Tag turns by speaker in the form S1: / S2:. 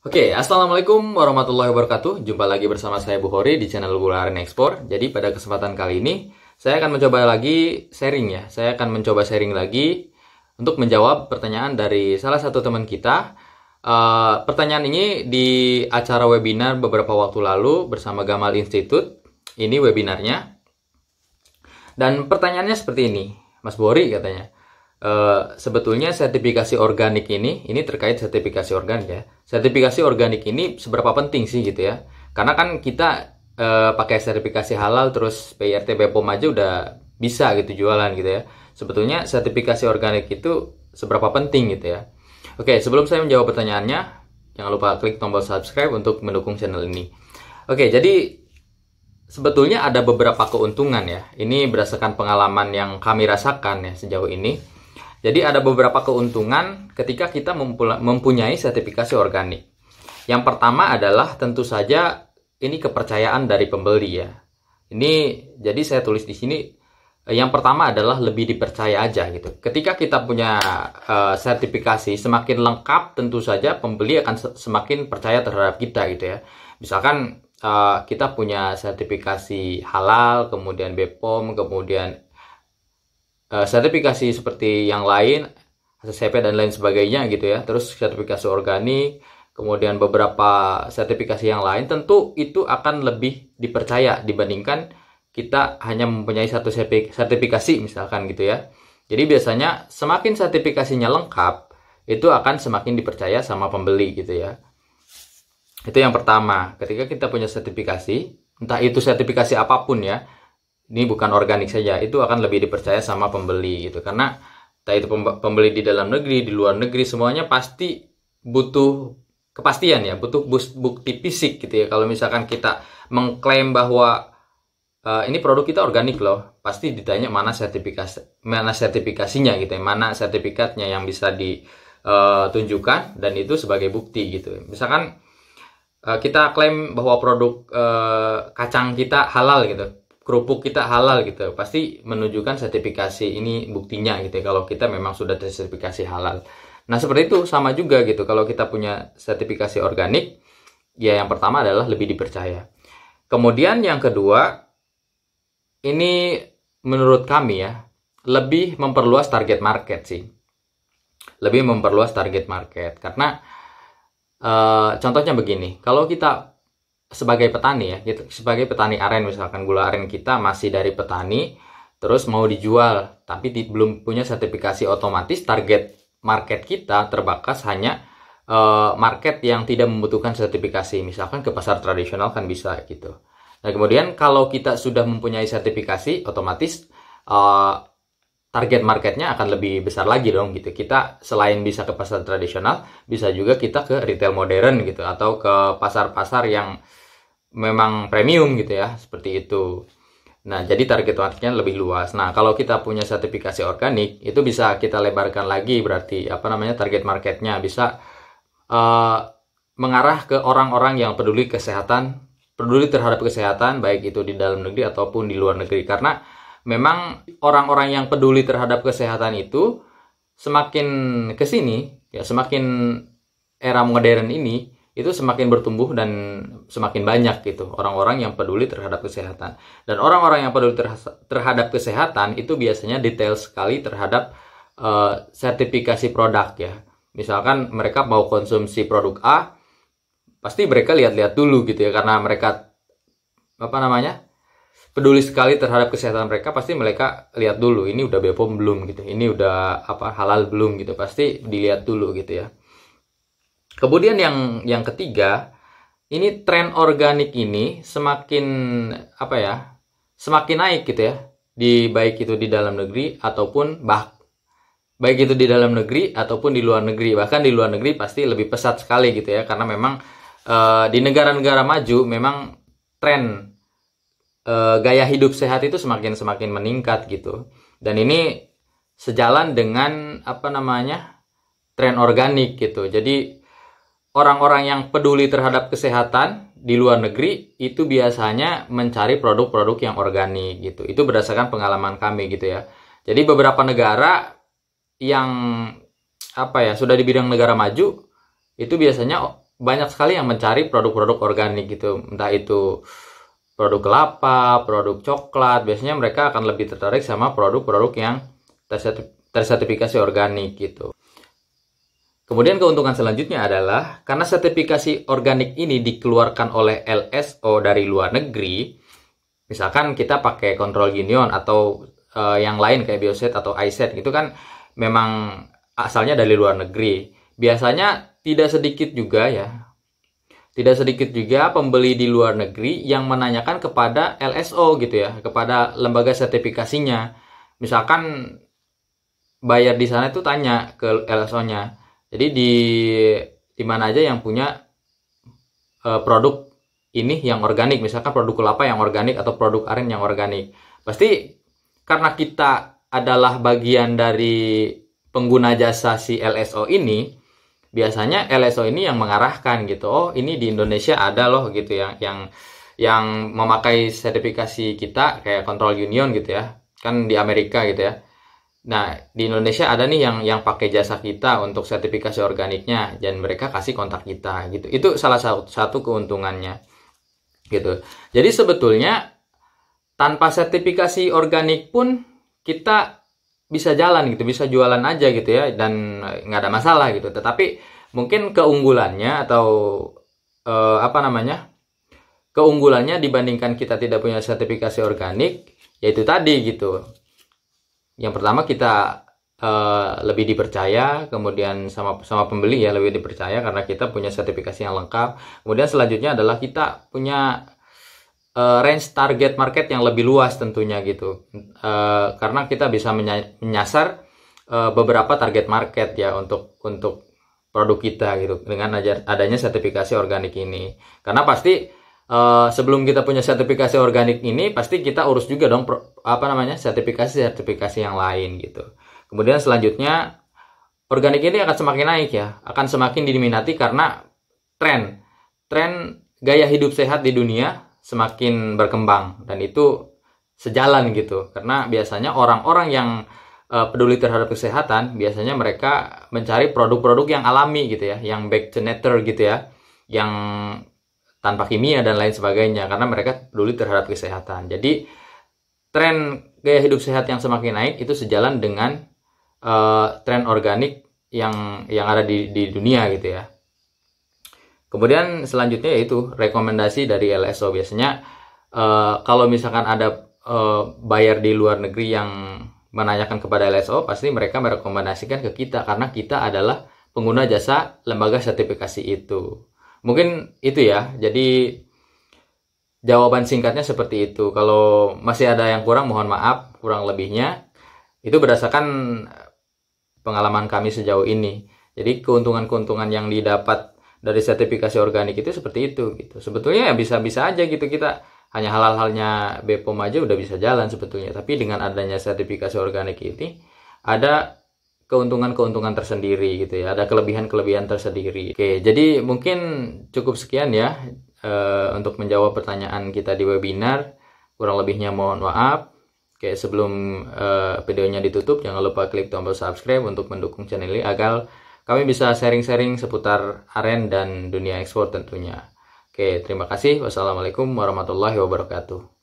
S1: Oke, Assalamualaikum warahmatullahi wabarakatuh. Jumpa lagi bersama saya Bukhori di channel Gula Aren Ekspor. Jadi pada kesempatan kali ini saya akan mencoba lagi sharing ya. Saya akan mencoba sharing lagi untuk menjawab pertanyaan dari salah satu teman kita. Pertanyaan ini di acara webinar beberapa waktu lalu bersama Gamal Institute. Ini webinarnya. Dan pertanyaannya seperti ini, Mas Bukhori katanya. Sebetulnya sertifikasi organik ini terkait sertifikasi organik ya. Sertifikasi organik ini seberapa penting sih gitu ya? Karena kan kita pakai sertifikasi halal terus PIRT BPOM aja udah bisa gitu jualan gitu ya. Sebetulnya sertifikasi organik itu seberapa penting gitu ya? Oke, sebelum saya menjawab pertanyaannya, jangan lupa klik tombol subscribe untuk mendukung channel ini. Oke, jadi sebetulnya ada beberapa keuntungan ya. Ini berdasarkan pengalaman yang kami rasakan ya sejauh ini. Jadi ada beberapa keuntungan ketika kita mempunyai sertifikasi organik. Yang pertama adalah tentu saja ini kepercayaan dari pembeli ya. Ini jadi saya tulis di sini yang pertama adalah lebih dipercaya aja gitu. Ketika kita punya sertifikasi semakin lengkap, tentu saja pembeli akan semakin percaya terhadap kita gitu ya. Misalkan kita punya sertifikasi halal, kemudian BPOM, kemudian sertifikasi seperti yang lain, HACCP dan lain sebagainya gitu ya. Terus sertifikasi organik, kemudian beberapa sertifikasi yang lain, tentu itu akan lebih dipercaya dibandingkan kita hanya mempunyai satu sertifikasi misalkan gitu ya. Jadi biasanya semakin sertifikasinya lengkap, itu akan semakin dipercaya sama pembeli gitu ya. Itu yang pertama, ketika kita punya sertifikasi, entah itu sertifikasi apapun ya, ini bukan organik saja, itu akan lebih dipercaya sama pembeli gitu. Karena entah itu pembeli di dalam negeri, di luar negeri, semuanya pasti butuh kepastian ya, butuh bukti fisik gitu ya. Kalau misalkan kita mengklaim bahwa ini produk kita organik loh, pasti ditanya mana sertifikasinya gitu ya, mana sertifikatnya yang bisa ditunjukkan dan itu sebagai bukti gitu. Misalkan kita klaim bahwa produk kacang kita halal gitu, kerupuk kita halal gitu, pasti menunjukkan sertifikasi ini buktinya gitu ya, kalau kita memang sudah tersertifikasi halal. Nah seperti itu sama juga gitu, kalau kita punya sertifikasi organik ya, yang pertama adalah lebih dipercaya. Kemudian yang kedua, ini menurut kami ya, lebih memperluas target market sih, lebih memperluas target market. Karena contohnya begini, kalau kita sebagai petani ya, gitu, sebagai petani aren, misalkan gula aren kita masih dari petani terus mau dijual tapi belum punya sertifikasi, otomatis target market kita terbatas hanya market yang tidak membutuhkan sertifikasi, misalkan ke pasar tradisional kan bisa gitu. Nah kemudian kalau kita sudah mempunyai sertifikasi, otomatis target marketnya akan lebih besar lagi dong gitu. Kita selain bisa ke pasar tradisional, bisa juga kita ke retail modern gitu, atau ke pasar-pasar yang memang premium gitu ya, seperti itu. Nah jadi target marketnya lebih luas. Nah kalau kita punya sertifikasi organik, itu bisa kita lebarkan lagi, berarti target marketnya bisa mengarah ke orang-orang yang peduli terhadap kesehatan, baik itu di dalam negeri ataupun di luar negeri. Karena memang orang-orang yang peduli terhadap kesehatan itu semakin kesini ya, semakin era modern ini itu semakin bertumbuh dan semakin banyak gitu orang-orang yang peduli terhadap kesehatan. Dan orang-orang yang peduli terhadap kesehatan itu biasanya detail sekali terhadap sertifikasi produk ya. Misalkan mereka mau konsumsi produk A, pasti mereka lihat-lihat dulu gitu ya, karena mereka peduli sekali terhadap kesehatan mereka, pasti mereka lihat dulu ini udah BPOM belum gitu, ini udah halal belum gitu, pasti dilihat dulu gitu ya. Kemudian yang ketiga, ini tren organik ini semakin semakin naik gitu ya, baik itu di dalam negeri ataupun di luar negeri. Bahkan di luar negeri pasti lebih pesat sekali gitu ya, karena memang di negara-negara maju memang tren gaya hidup sehat itu semakin meningkat gitu. Dan ini sejalan dengan tren organik gitu. Jadi orang-orang yang peduli terhadap kesehatan di luar negeri itu biasanya mencari produk-produk yang organik gitu. Itu berdasarkan pengalaman kami gitu ya. Jadi beberapa negara yang sudah di bidang negara maju, itu biasanya banyak sekali yang mencari produk-produk organik gitu, entah itu produk kelapa, produk coklat. Biasanya mereka akan lebih tertarik sama produk-produk yang tersertifikasi organik gitu. Kemudian keuntungan selanjutnya adalah karena sertifikasi organik ini dikeluarkan oleh LSO dari luar negeri, misalkan kita pakai Control Union atau yang lain kayak Bioset atau iSet gitu kan, memang asalnya dari luar negeri. Biasanya tidak sedikit juga pembeli di luar negeri yang menanyakan kepada LSO gitu ya, kepada lembaga sertifikasinya. Misalkan bayar di sana itu tanya ke LSO-nya. Jadi di mana aja yang punya produk ini yang organik, misalkan produk kelapa yang organik atau produk aren yang organik. Pasti karena kita adalah bagian dari pengguna jasa si LSO ini, biasanya LSO ini yang mengarahkan gitu. Oh, ini di Indonesia ada loh gitu yang memakai sertifikasi kita kayak Control Union gitu ya. Kan di Amerika gitu ya. Nah, di Indonesia ada nih yang pakai jasa kita untuk sertifikasi organiknya, dan mereka kasih kontak kita gitu. Itu salah satu keuntungannya gitu. Jadi sebetulnya tanpa sertifikasi organik pun kita bisa jalan gitu, bisa jualan aja gitu ya, dan nggak ada masalah gitu. Tetapi mungkin keunggulannya atau keunggulannya dibandingkan kita tidak punya sertifikasi organik, yaitu tadi gitu. Yang pertama kita lebih dipercaya, kemudian sama pembeli ya lebih dipercaya karena kita punya sertifikasi yang lengkap. Kemudian selanjutnya adalah kita punya range target market yang lebih luas tentunya gitu, karena kita bisa menyasar beberapa target market ya untuk produk kita gitu dengan adanya sertifikasi organik ini. Karena pasti sebelum kita punya sertifikasi organik ini, pasti kita urus juga dong sertifikasi yang lain gitu. Kemudian selanjutnya organik ini akan semakin naik ya, akan semakin diminati karena tren gaya hidup sehat di dunia semakin berkembang, dan itu sejalan gitu. Karena biasanya orang-orang yang peduli terhadap kesehatan, biasanya mereka mencari produk-produk yang alami gitu ya, yang back to nature gitu ya, yang tanpa kimia dan lain sebagainya, karena mereka peduli terhadap kesehatan. Jadi tren gaya hidup sehat yang semakin naik itu sejalan dengan tren organik yang ada di dunia gitu ya. Kemudian selanjutnya yaitu rekomendasi dari LSO. Biasanya kalau misalkan ada buyer di luar negeri yang menanyakan kepada LSO, pasti mereka merekomendasikan ke kita karena kita adalah pengguna jasa lembaga sertifikasi itu. Mungkin itu ya. Jadi jawaban singkatnya seperti itu. Kalau masih ada yang kurang, mohon maaf, kurang lebihnya itu berdasarkan pengalaman kami sejauh ini. Jadi keuntungan-keuntungan yang didapat dari sertifikasi organik itu seperti itu gitu. Sebetulnya ya bisa-bisa aja gitu, kita hanya halal-halnya BPOM aja udah bisa jalan sebetulnya. Tapi dengan adanya sertifikasi organik ini ada keuntungan-keuntungan tersendiri gitu ya, ada kelebihan-kelebihan tersendiri. Oke, jadi mungkin cukup sekian ya untuk menjawab pertanyaan kita di webinar. Kurang lebihnya mohon maaf. Oke, sebelum videonya ditutup, jangan lupa klik tombol subscribe untuk mendukung channel ini agar kami bisa sharing-sharing seputar aren dan dunia ekspor tentunya. Oke, terima kasih. Wassalamualaikum warahmatullahi wabarakatuh.